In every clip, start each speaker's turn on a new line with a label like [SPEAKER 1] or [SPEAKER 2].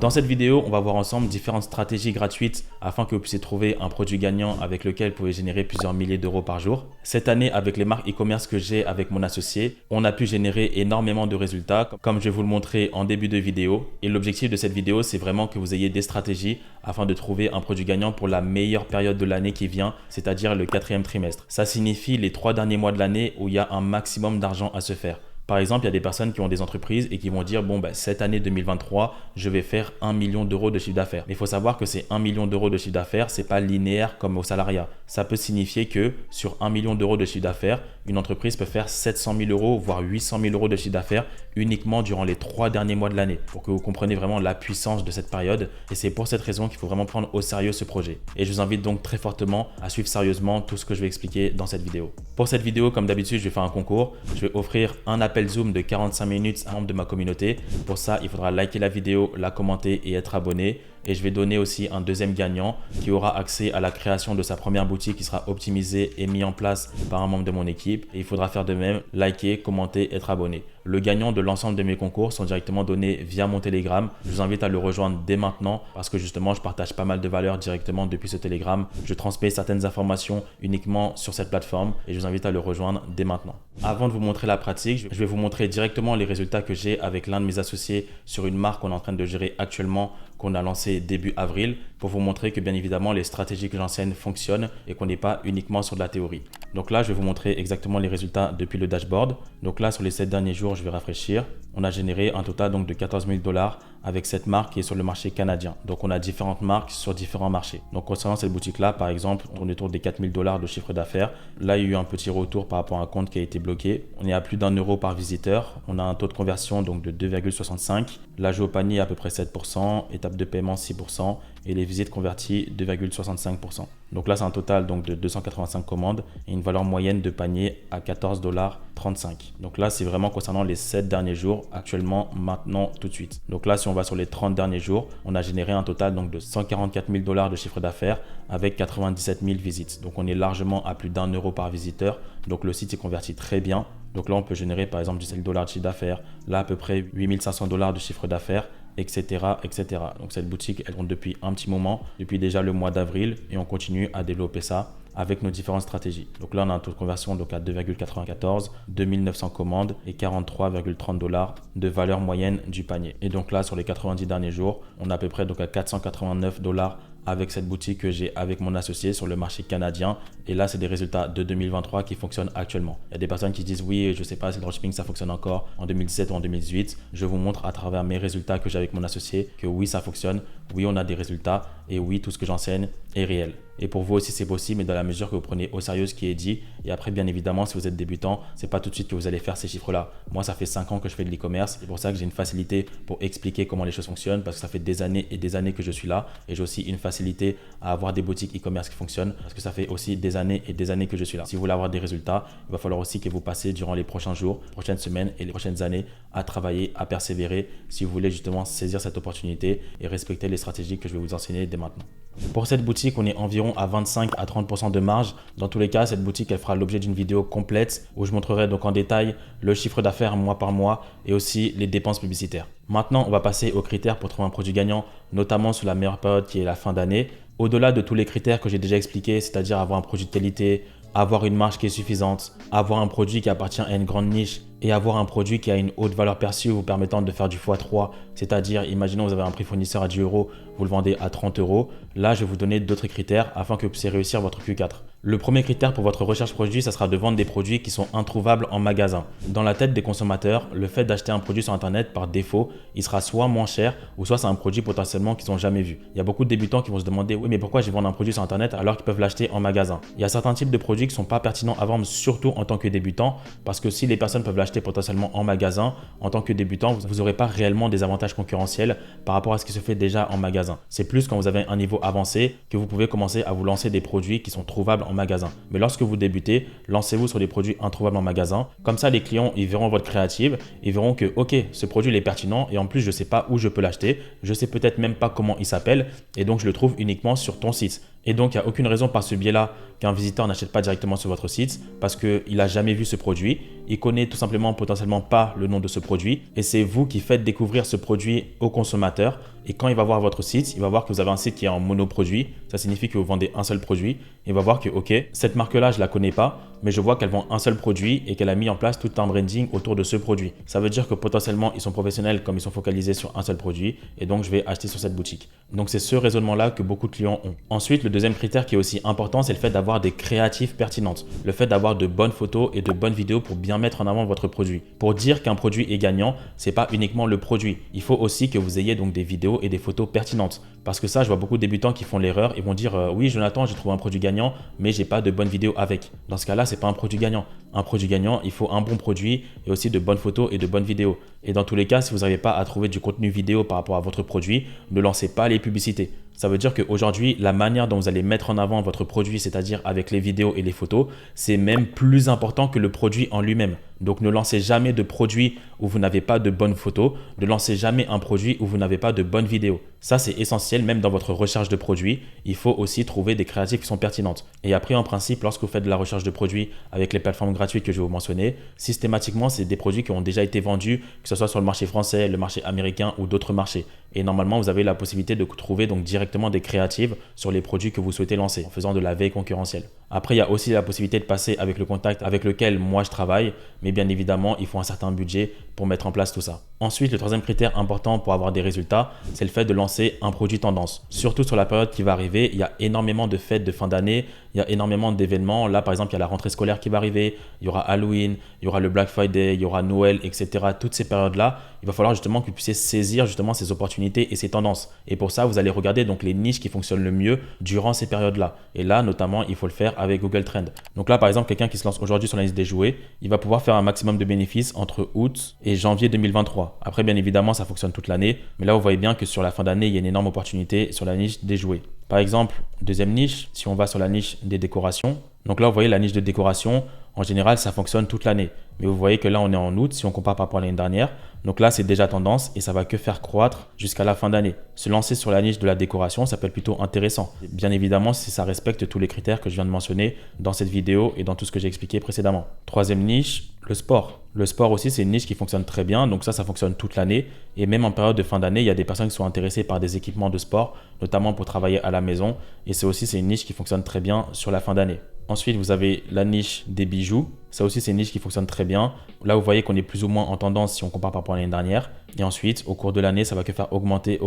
[SPEAKER 1] Dans cette vidéo, on va voir ensemble différentes stratégies gratuites afin que vous puissiez trouver un produit gagnant avec lequel vous pouvez générer plusieurs milliers d'euros par jour. Cette année, avec les marques e-commerce que j'ai avec mon associé, on a pu générer énormément de résultats, comme je vais vous le montrer en début de vidéo. Et l'objectif de cette vidéo, c'est vraiment que vous ayez des stratégies afin de trouver un produit gagnant pour la meilleure période de l'année qui vient, c'est-à-dire le 4e trimestre. Ça signifie les 3 derniers mois de l'année où il y a un maximum d'argent à se faire. Par exemple, il y a des personnes qui ont des entreprises et qui vont dire bon, cette année 2023, je vais faire 1 million d'euros de chiffre d'affaires. Mais il faut savoir que ces 1 million d'euros de chiffre d'affaires, ce n'est pas linéaire comme au salariat. Ça peut signifier que sur 1 million d'euros de chiffre d'affaires, une entreprise peut faire 700 000 euros, voire 800 000 euros de chiffre d'affaires uniquement durant les 3 derniers mois de l'année pour que vous compreniez vraiment la puissance de cette période. Et c'est pour cette raison qu'il faut vraiment prendre au sérieux ce projet. Et je vous invite donc très fortement à suivre sérieusement tout ce que je vais expliquer dans cette vidéo. Pour cette vidéo, comme d'habitude, je vais faire un concours. Je vais offrir un appel Zoom de 45 minutes à un membre de ma communauté. Pour ça, il faudra liker la vidéo, la commenter et être abonné. Et je vais donner aussi un deuxième gagnant qui aura accès à la création de sa première boutique qui sera optimisée et mise en place par un membre de mon équipe. Et il faudra faire de même, liker, commenter, être abonné. Le gagnant de l'ensemble de mes concours sont directement donnés via mon Telegram. Je vous invite à le rejoindre dès maintenant parce que justement, je partage pas mal de valeurs directement depuis ce Telegram. Je transmets certaines informations uniquement sur cette plateforme et je vous invite à le rejoindre dès maintenant. Avant de vous montrer la pratique, je vais vous montrer directement les résultats que j'ai avec l'un de mes associés sur une marque qu'on est en train de gérer actuellement, qu'on a lancé début avril, pour vous montrer que bien évidemment les stratégies que j'enseigne fonctionnent et qu'on n'est pas uniquement sur de la théorie. Donc là, je vais vous montrer exactement les résultats depuis le dashboard. Donc là, sur les 7 derniers jours, je vais rafraîchir. On a généré un total donc de 14 000 $ avec cette marque qui est sur le marché canadien. Donc on a différentes marques sur différents marchés. Donc concernant cette boutique-là, par exemple, on est autour des 4 000 $ de chiffre d'affaires. Là, il y a eu un petit retour par rapport à un compte qui a été bloqué. On est à plus d'1 euro par visiteur. On a un taux de conversion donc de 2,65. L'ajout au panier à peu près 7%, étape de paiement 6% et les visites converties 2,65%. Donc là, c'est un total donc de 285 commandes et une valeur moyenne de panier à 14,35 $. Donc là, c'est vraiment concernant les 7 derniers jours, actuellement, maintenant, tout de suite. Donc là, si on va sur les 30 derniers jours, on a généré un total donc de 144 000 $ de chiffre d'affaires avec 97 000 visites. Donc on est largement à plus d'1 euro par visiteur. Donc le site s'est converti très bien. Donc là, on peut générer par exemple 17 $ de chiffre d'affaires. Là, à peu près 8 500 $ de chiffre d'affaires, etc., etc. Donc cette boutique, elle tourne depuis un petit moment, depuis déjà le mois d'avril et on continue à développer ça avec nos différentes stratégies. Donc là, on a un taux de conversion donc à 2,94, 2900 commandes et 43,30 $ de valeur moyenne du panier. Et donc là, sur les 90 derniers jours, on a à peu près donc à 489 $ avec cette boutique que j'ai avec mon associé sur le marché canadien. Et là, c'est des résultats de 2023 qui fonctionnent actuellement. Il y a des personnes qui disent oui, je ne sais pas si le dropshipping ça fonctionne encore en 2017 ou en 2018. Je vous montre à travers mes résultats que j'ai avec mon associé que oui, ça fonctionne. Oui, on a des résultats et oui, tout ce que j'enseigne est réel. Et pour vous aussi, c'est possible, mais dans la mesure que vous prenez au sérieux ce qui est dit. Et après, bien évidemment, si vous êtes débutant, c'est pas tout de suite que vous allez faire ces chiffres-là. Moi, ça fait 5 ans que je fais de l'e-commerce. C'est pour ça que j'ai une facilité pour expliquer comment les choses fonctionnent parce que ça fait des années et des années que je suis là. Et j'ai aussi une facilité à avoir des boutiques e-commerce qui fonctionnent parce que ça fait aussi des années et des années que je suis là. Si vous voulez avoir des résultats, il va falloir aussi que vous passiez durant les prochains jours, prochaines semaines et les prochaines années à travailler, à persévérer si vous voulez justement saisir cette opportunité et respecter les stratégies que je vais vous enseigner dès maintenant. Pour cette boutique, on est environ à 25 à 30% de marge. Dans tous les cas, cette boutique, elle fera l'objet d'une vidéo complète où je montrerai donc en détail le chiffre d'affaires mois par mois et aussi les dépenses publicitaires. Maintenant, on va passer aux critères pour trouver un produit gagnant, notamment sur la meilleure période qui est la fin d'année. Au-delà de tous les critères que j'ai déjà expliqués, c'est-à-dire avoir un produit de qualité, avoir une marge qui est suffisante, avoir un produit qui appartient à une grande niche et avoir un produit qui a une haute valeur perçue vous permettant de faire du x3, c'est-à-dire, imaginons vous avez un prix fournisseur à 10 €, vous le vendez à 30 €. Là, je vais vous donner d'autres critères afin que vous puissiez réussir votre Q4. Le premier critère pour votre recherche produit, ça sera de vendre des produits qui sont introuvables en magasin. Dans la tête des consommateurs, le fait d'acheter un produit sur Internet, par défaut, il sera soit moins cher ou soit c'est un produit potentiellement qu'ils n'ont jamais vu. Il y a beaucoup de débutants qui vont se demander « Oui, mais pourquoi je vais vendre un produit sur Internet alors qu'ils peuvent l'acheter en magasin ?» Il y a certains types de produits qui ne sont pas pertinents à vendre, surtout en tant que débutant, parce que si les personnes peuvent l'acheter potentiellement en magasin, en tant que débutant, vous n'aurez pas réellement des avantages concurrentiels par rapport à ce qui se fait déjà en magasin. C'est plus quand vous avez un niveau avancé que vous pouvez commencer à vous lancer des produits qui sont trouvables en magasin. Mais lorsque vous débutez, lancez-vous sur des produits introuvables en magasin. Comme ça, les clients, ils verront votre créative, ils verront que, ok, ce produit il est pertinent et en plus, je ne sais pas où je peux l'acheter, je ne sais peut-être même pas comment il s'appelle et donc je le trouve uniquement sur ton site. Et donc, il n'y a aucune raison par ce biais-là qu'un visiteur n'achète pas directement sur votre site parce qu'il n'a jamais vu ce produit. Il connaît tout simplement potentiellement pas le nom de ce produit et c'est vous qui faites découvrir ce produit au consommateur. Et quand il va voir votre site, il va voir que vous avez un site qui est en monoproduit. Ça signifie que vous vendez un seul produit. Il va voir que, ok, cette marque-là, je ne la connais pas, mais je vois qu'elle vend un seul produit et qu'elle a mis en place tout un branding autour de ce produit. Ça veut dire que potentiellement, ils sont professionnels comme ils sont focalisés sur un seul produit et donc je vais acheter sur cette boutique. Donc, c'est ce raisonnement-là que beaucoup de clients ont. Ensuite, le deuxième critère qui est aussi important, c'est le fait d'avoir des créatives pertinentes. Le fait d'avoir de bonnes photos et de bonnes vidéos pour bien mettre en avant votre produit. Pour dire qu'un produit est gagnant, c'est pas uniquement le produit. Il faut aussi que vous ayez donc des vidéos et des photos pertinentes. Parce que ça, je vois beaucoup de débutants qui font l'erreur. Ils vont dire oui, Jonathan, j'ai trouvé un produit gagnant, mais j'ai pas de bonnes vidéos avec. Dans ce cas-là, c'est pas un produit gagnant. Un produit gagnant, il faut un bon produit et aussi de bonnes photos et de bonnes vidéos. Et dans tous les cas, si vous n'arrivez pas à trouver du contenu vidéo par rapport à votre produit, ne lancez pas les publicités. Ça veut dire qu'aujourd'hui, la manière dont vous allez mettre en avant votre produit, c'est-à-dire avec les vidéos et les photos, c'est même plus important que le produit en lui-même. Donc, ne lancez jamais de produit où vous n'avez pas de bonnes photos. Ne lancez jamais un produit où vous n'avez pas de bonnes vidéos. Ça, c'est essentiel, même dans votre recherche de produits. Il faut aussi trouver des créatives qui sont pertinentes. Et après, en principe, lorsque vous faites de la recherche de produits avec les plateformes gratuites que je vais vous mentionner, systématiquement, c'est des produits qui ont déjà été vendus, que ce soit sur le marché français, le marché américain ou d'autres marchés. Et normalement, vous avez la possibilité de trouver donc directement des créatives sur les produits que vous souhaitez lancer en faisant de la veille concurrentielle. Après, il y a aussi la possibilité de passer avec le contact avec lequel moi je travaille, mais bien évidemment, il faut un certain budget pour mettre en place tout ça. Ensuite, le troisième critère important pour avoir des résultats, c'est le fait de lancer un produit tendance. Surtout sur la période qui va arriver, il y a énormément de fêtes de fin d'année, il y a énormément d'événements. Là, par exemple, il y a la rentrée scolaire qui va arriver, il y aura Halloween, il y aura le Black Friday, il y aura Noël, etc. Toutes ces périodes-là, il va falloir justement que vous puissiez saisir justement ces opportunités et ces tendances. Et pour ça, vous allez regarder donc les niches qui fonctionnent le mieux durant ces périodes-là. Et là, notamment, il faut le faire avec Google Trends. Donc là, par exemple, quelqu'un qui se lance aujourd'hui sur la liste des jouets, il va pouvoir faire un maximum de bénéfices entre août et janvier 2023. Après, bien évidemment, ça fonctionne toute l'année. Mais là, vous voyez bien que sur la fin d'année, il y a une énorme opportunité sur la niche des jouets. Par exemple, deuxième niche, si on va sur la niche des décorations. Donc là, vous voyez la niche de décoration, en général, ça fonctionne toute l'année. Mais vous voyez que là, on est en août, si on compare par rapport à l'année dernière. Donc là, c'est déjà tendance et ça va que faire croître jusqu'à la fin d'année. Se lancer sur la niche de la décoration, ça peut être plutôt intéressant. Bien évidemment, si ça respecte tous les critères que je viens de mentionner dans cette vidéo et dans tout ce que j'ai expliqué précédemment. Troisième niche, le sport. Le sport aussi, c'est une niche qui fonctionne très bien. Donc ça fonctionne toute l'année. Et même en période de fin d'année, il y a des personnes qui sont intéressées par des équipements de sport, notamment pour travailler à la maison. Et c'est une niche qui fonctionne très bien sur la fin d'année. Ensuite, vous avez la niche des bijoux. Ça aussi, c'est une niche qui fonctionne très bien. Là, vous voyez qu'on est plus ou moins en tendance si on compare par rapport à l'année dernière. Et ensuite, au cours de l'année, ça va que faire augmenter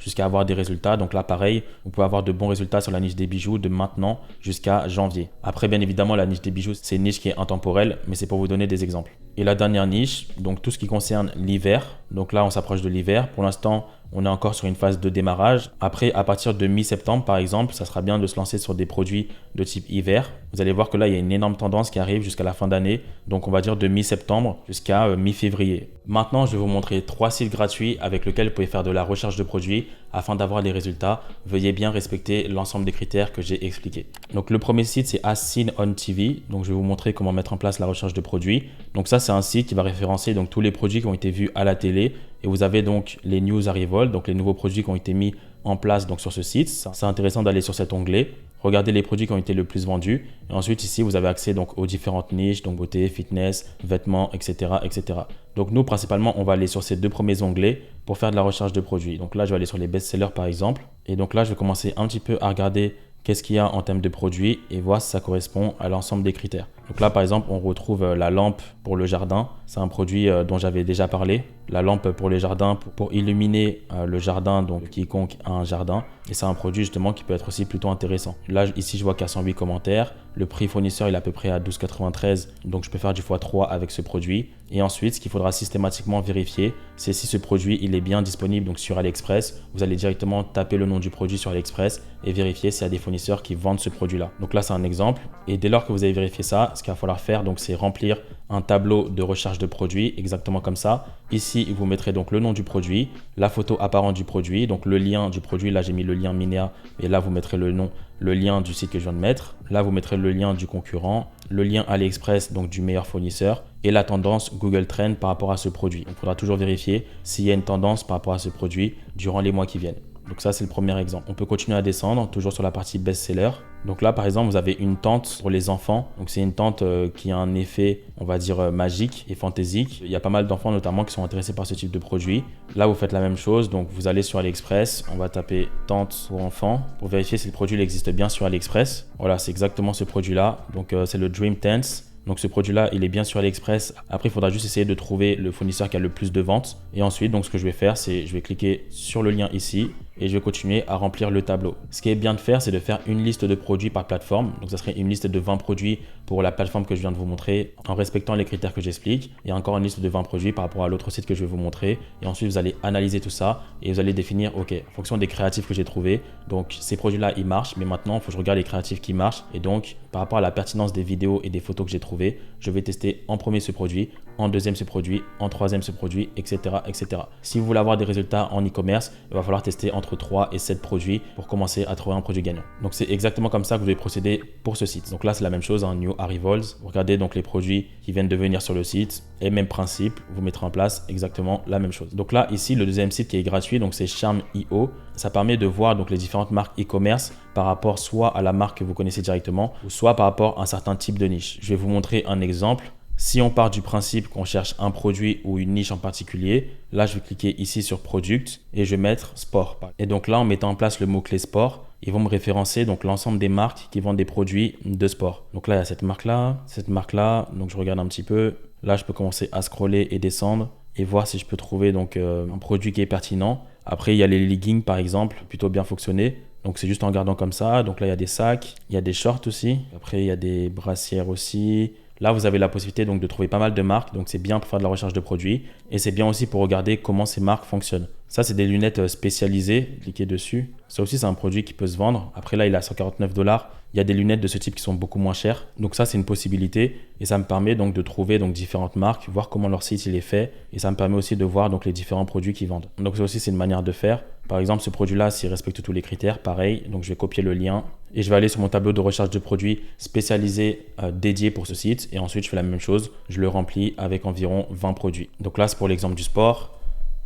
[SPEAKER 1] jusqu'à avoir des résultats. Donc là, pareil, vous pouvez avoir de bons résultats sur la niche des bijoux de maintenant jusqu'à janvier. Après, bien évidemment, la niche des bijoux, c'est une niche qui est intemporelle, mais c'est pour vous donner des exemples. Et la dernière niche, donc tout ce qui concerne l'hiver. Donc là, on s'approche de l'hiver. Pour l'instant, on est encore sur une phase de démarrage. Après, à partir de mi-septembre, par exemple, ça sera bien de se lancer sur des produits de type hiver. Vous allez voir que là, il y a une énorme tendance qui arrive jusqu'à la fin d'année. Donc, on va dire de mi-septembre jusqu'à mi-février. Maintenant, je vais vous montrer 3 sites gratuits avec lesquels vous pouvez faire de la recherche de produits afin d'avoir des résultats. Veuillez bien respecter l'ensemble des critères que j'ai expliqués. Donc, le premier site, c'est As Seen on TV. Donc, je vais vous montrer comment mettre en place la recherche de produits. Donc, ça, c'est un site qui va référencer donc tous les produits qui ont été vus à la télé. Et vous avez donc les news arrival, donc les nouveaux produits qui ont été mis en place donc sur ce site. C'est intéressant d'aller sur cet onglet, regarder les produits qui ont été le plus vendus. Et ensuite, ici, vous avez accès donc aux différentes niches, donc beauté, fitness, vêtements, etc., etc. Donc nous, principalement, on va aller sur ces 2 premiers onglets pour faire de la recherche de produits. Donc là, je vais aller sur les best-sellers par exemple. Et donc là, je vais commencer un petit peu à regarder qu'est-ce qu'il y a en termes de produits et voir si ça correspond à l'ensemble des critères. Donc là, par exemple, on retrouve la lampe pour le jardin. C'est un produit dont j'avais déjà parlé. La lampe pour les jardins, pour illuminer le jardin, donc quiconque a un jardin. Et c'est un produit justement qui peut être aussi plutôt intéressant. Là, ici, je vois qu'il y a 108 commentaires. Le prix fournisseur, il est à peu près à 12,93. Donc, je peux faire du x3 avec ce produit. Et ensuite, ce qu'il faudra systématiquement vérifier, c'est si ce produit, il est bien disponible donc sur AliExpress. Vous allez directement taper le nom du produit sur AliExpress et vérifier s'il y a des fournisseurs qui vendent ce produit-là. Donc là, c'est un exemple. Et dès lors que vous avez vérifié ça, ce qu'il va falloir faire, donc, c'est remplir un tableau de recherche de produit, exactement comme ça. Ici, vous mettrez donc le nom du produit, la photo apparente du produit, donc le lien du produit. Là, j'ai mis le lien Minea, et là, vous mettrez le nom, le lien du site que je viens de mettre. Là, vous mettrez le lien du concurrent, le lien AliExpress, donc du meilleur fournisseur, et la tendance Google Trend par rapport à ce produit. Donc, il faudra toujours vérifier s'il y a une tendance par rapport à ce produit durant les mois qui viennent. Donc ça, c'est le premier exemple. On peut continuer à descendre, toujours sur la partie best-seller. Donc là, par exemple, vous avez une tente pour les enfants. Donc c'est une tente qui a un effet, on va dire, magique et fantaisique. Il y a pas mal d'enfants notamment qui sont intéressés par ce type de produit. Là, vous faites la même chose. Donc vous allez sur AliExpress, on va taper tente pour enfants pour vérifier si le produit existe bien sur AliExpress. Voilà, c'est exactement ce produit-là. Donc c'est le Dream Tents. Donc ce produit-là, il est bien sur AliExpress. Après, il faudra juste essayer de trouver le fournisseur qui a le plus de ventes. Et ensuite, donc ce que je vais faire, c'est je vais cliquer sur le lien ici et je vais continuer à remplir le tableau. Ce qui est bien de faire, c'est de faire une liste de produits par plateforme. Donc ça serait une liste de 20 produits pour la plateforme que je viens de vous montrer en respectant les critères que j'explique. Et encore une liste de 20 produits par rapport à l'autre site que je vais vous montrer. Et ensuite, vous allez analyser tout ça et vous allez définir, ok, en fonction des créatifs que j'ai trouvés. Donc ces produits-là, ils marchent, mais maintenant, il faut que je regarde les créatifs qui marchent. Et donc, par rapport à la pertinence des vidéos et des photos que j'ai trouvées, je vais tester en premier ce produit, en deuxième ce produit, en troisième ce produit, etc., etc. Si vous voulez avoir des résultats en e-commerce, il va falloir tester entre 3 et 7 produits pour commencer à trouver un produit gagnant. Donc c'est exactement comme ça que vous devez procéder pour ce site. Donc là, c'est la même chose, New Arrivals. Vous regardez donc les produits qui viennent de venir sur le site et même principe, vous mettrez en place exactement la même chose. Donc là, ici, le deuxième site qui est gratuit, donc c'est Charm.io. Ça permet de voir donc les différentes marques e-commerce par rapport soit à la marque que vous connaissez directement ou soit par rapport à un certain type de niche. Je vais vous montrer un exemple. Si on part du principe qu'on cherche un produit ou une niche en particulier, là, je vais cliquer ici sur Product et je vais mettre Sport. Et donc là, en mettant en place le mot-clé Sport, ils vont me référencer donc l'ensemble des marques qui vendent des produits de sport. Donc là, il y a cette marque-là. Donc je regarde un petit peu. Là, je peux commencer à scroller et descendre et voir si je peux trouver donc un produit qui est pertinent. Après, il y a les leggings par exemple, plutôt bien fonctionné. Donc c'est juste en regardant comme ça. Donc là, il y a des sacs, il y a des shorts aussi. Après, il y a des brassières aussi. Là, vous avez la possibilité donc de trouver pas mal de marques, donc c'est bien pour faire de la recherche de produits et c'est bien aussi pour regarder comment ces marques fonctionnent. Ça, c'est des lunettes spécialisées, cliquez dessus. Ça aussi, c'est un produit qui peut se vendre. Après, là, il est à 149 $. Il y a des lunettes de ce type qui sont beaucoup moins chères. Donc ça, c'est une possibilité et ça me permet donc de trouver donc différentes marques, voir comment leur site il est fait et ça me permet aussi de voir donc les différents produits qu'ils vendent. Donc ça aussi, c'est une manière de faire. Par exemple, ce produit-là, s'il respecte tous les critères, pareil. Donc je vais copier le lien et je vais aller sur mon tableau de recherche de produits spécialisé dédié pour ce site et ensuite je fais la même chose. Je le remplis avec environ 20 produits. Donc là, c'est pour l'exemple du sport.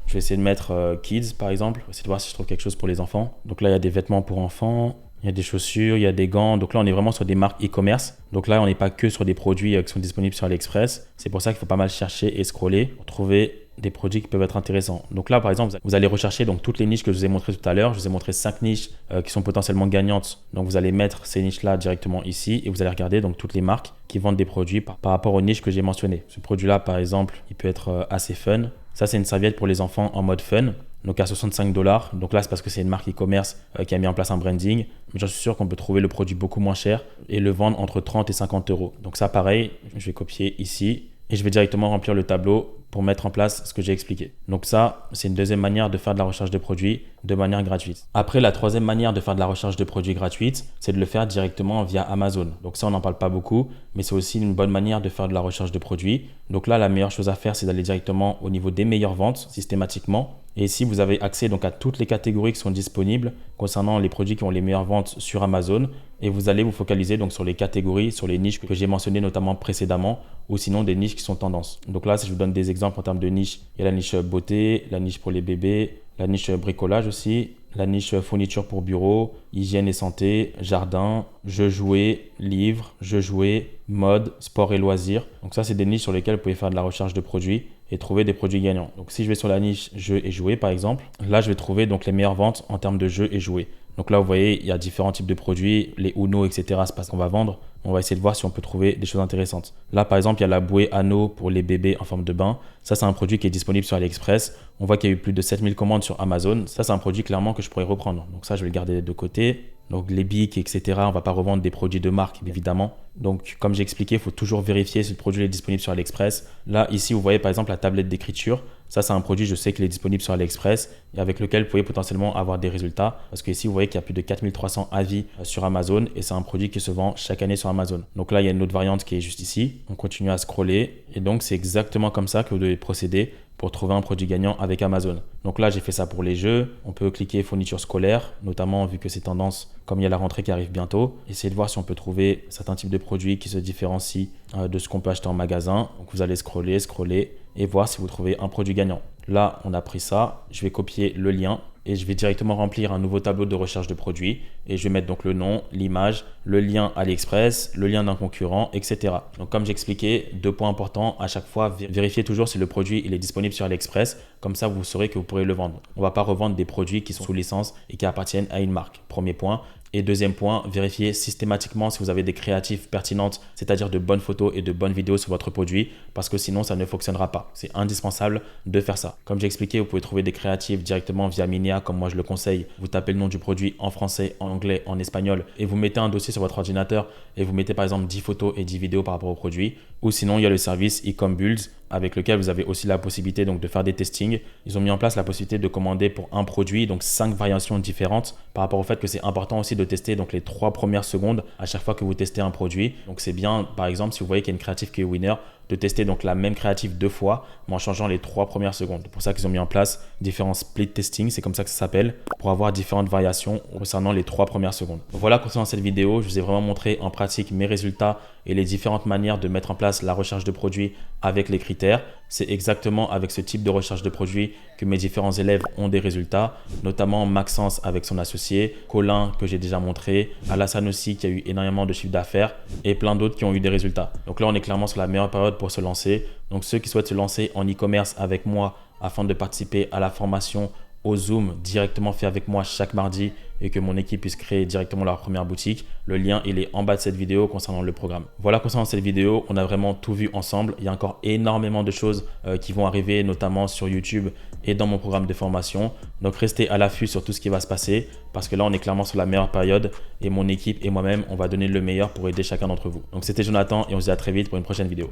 [SPEAKER 1] Je vais essayer de mettre Kids par exemple, essayer de voir si je trouve quelque chose pour les enfants. Donc là, il y a des vêtements pour enfants, il y a des chaussures, il y a des gants. Donc là, on est vraiment sur des marques e-commerce. Donc là, on n'est pas que sur des produits qui sont disponibles sur AliExpress. C'est pour ça qu'il faut pas mal chercher et scroller pour trouver des produits qui peuvent être intéressants. Donc là, par exemple, vous allez rechercher donc toutes les niches que je vous ai montrées tout à l'heure. Je vous ai montré 5 niches qui sont potentiellement gagnantes. Donc vous allez mettre ces niches-là directement ici et vous allez regarder donc toutes les marques qui vendent des produits par rapport aux niches que j'ai mentionnées. Ce produit-là, par exemple, il peut être assez fun. Ça, c'est une serviette pour les enfants en mode fun. Donc à 65 $. Donc là, c'est parce que c'est une marque e-commerce qui a mis en place un branding. Mais j'en suis sûr qu'on peut trouver le produit beaucoup moins cher et le vendre entre 30 et 50 €. Donc ça, pareil, je vais copier ici et je vais directement remplir le tableau pour mettre en place ce que j'ai expliqué. Donc ça, c'est une deuxième manière de faire de la recherche de produits de manière gratuite. Après, la troisième manière de faire de la recherche de produits gratuite, c'est de le faire directement via Amazon. Donc ça, on n'en parle pas beaucoup, mais c'est aussi une bonne manière de faire de la recherche de produits. Donc là, la meilleure chose à faire, c'est d'aller directement au niveau des meilleures ventes systématiquement. Et ici, vous avez accès donc à toutes les catégories qui sont disponibles concernant les produits qui ont les meilleures ventes sur Amazon. Et vous allez vous focaliser donc sur les catégories, sur les niches que j'ai mentionnées notamment précédemment, ou sinon des niches qui sont tendances. Donc là, si je vous donne des exemples en termes de niches, il y a la niche beauté, la niche pour les bébés, la niche bricolage aussi, la niche fourniture pour bureau, hygiène et santé, jardin, jeux jouets, livres, jeux jouets, mode, sport et loisirs. Donc ça, c'est des niches sur lesquelles vous pouvez faire de la recherche de produits et trouver des produits gagnants. Donc si je vais sur la niche jeux et jouets par exemple, là je vais trouver donc les meilleures ventes en termes de jeux et jouets. Donc là vous voyez, il y a différents types de produits, les Uno, etc. C'est pas ce qu'on va vendre. On va essayer de voir si on peut trouver des choses intéressantes. Là par exemple, il y a la bouée anneau pour les bébés en forme de bain. Ça, c'est un produit qui est disponible sur AliExpress. On voit qu'il y a eu plus de 7000 commandes sur Amazon. Ça, c'est un produit clairement que je pourrais reprendre. Donc ça, je vais le garder de côté. Donc les bics, etc. On va pas revendre des produits de marque, évidemment. Donc comme j'ai expliqué, il faut toujours vérifier si le produit est disponible sur AliExpress. Là, ici, vous voyez par exemple la tablette d'écriture. Ça, c'est un produit, je sais qu'il est disponible sur AliExpress et avec lequel vous pouvez potentiellement avoir des résultats. Parce que ici, vous voyez qu'il y a plus de 4300 avis sur Amazon et c'est un produit qui se vend chaque année sur Amazon. Donc là, il y a une autre variante qui est juste ici. On continue à scroller et donc c'est exactement comme ça que vous devez procéder pour trouver un produit gagnant avec Amazon. Donc là, j'ai fait ça pour les jeux. On peut cliquer fourniture scolaire, notamment vu que c'est tendance comme il y a la rentrée qui arrive bientôt. Essayez de voir si on peut trouver certains types de produits qui se différencient de ce qu'on peut acheter en magasin. Donc vous allez scroller et voir si vous trouvez un produit gagnant. Là, on a pris ça. Je vais copier le lien et je vais directement remplir un nouveau tableau de recherche de produits. Et je vais mettre donc le nom, l'image, le lien AliExpress, le lien d'un concurrent, etc. Donc comme j'expliquais, 2 points importants à chaque fois, vérifiez toujours si le produit il est disponible sur AliExpress. Comme ça, vous saurez que vous pourrez le vendre. On ne va pas revendre des produits qui sont sous licence et qui appartiennent à une marque. Premier point. Et deuxième point, vérifiez systématiquement si vous avez des créatives pertinentes, c'est-à-dire de bonnes photos et de bonnes vidéos sur votre produit, parce que sinon ça ne fonctionnera pas. C'est indispensable de faire ça. Comme j'ai expliqué, vous pouvez trouver des créatives directement via Minea, comme moi je le conseille. Vous tapez le nom du produit en français, en anglais, en espagnol, et vous mettez un dossier sur votre ordinateur et vous mettez par exemple 10 photos et 10 vidéos par rapport au produit. Ou sinon, il y a le service eComBuilds, avec lequel vous avez aussi la possibilité donc, de faire des testings. Ils ont mis en place la possibilité de commander pour un produit, donc 5 variations différentes par rapport au fait que c'est important aussi de tester donc, les 3 premières secondes à chaque fois que vous testez un produit. Donc c'est bien, par exemple, si vous voyez qu'il y a une créative qui est winner, de tester donc la même créative 2 fois, mais en changeant les 3 premières secondes. C'est pour ça qu'ils ont mis en place différents split testing, c'est comme ça que ça s'appelle, pour avoir différentes variations concernant les 3 premières secondes. Voilà, concernant cette vidéo, je vous ai vraiment montré en pratique mes résultats et les différentes manières de mettre en place la recherche de produits avec les critères. C'est exactement avec ce type de recherche de produits que mes différents élèves ont des résultats, notamment Maxence avec son associé, Colin que j'ai déjà montré, Alassane aussi qui a eu énormément de chiffre d'affaires et plein d'autres qui ont eu des résultats. Donc là, on est clairement sur la meilleure période pour se lancer. Donc ceux qui souhaitent se lancer en e-commerce avec moi afin de participer à la formation au Zoom directement fait avec moi chaque mardi et que mon équipe puisse créer directement leur première boutique. Le lien, il est en bas de cette vidéo concernant le programme. Voilà, concernant cette vidéo, on a vraiment tout vu ensemble. Il y a encore énormément de choses qui vont arriver, notamment sur YouTube et dans mon programme de formation. Donc, restez à l'affût sur tout ce qui va se passer parce que là, on est clairement sur la meilleure période et mon équipe et moi-même, on va donner le meilleur pour aider chacun d'entre vous. Donc, c'était Jonathan et on se dit à très vite pour une prochaine vidéo.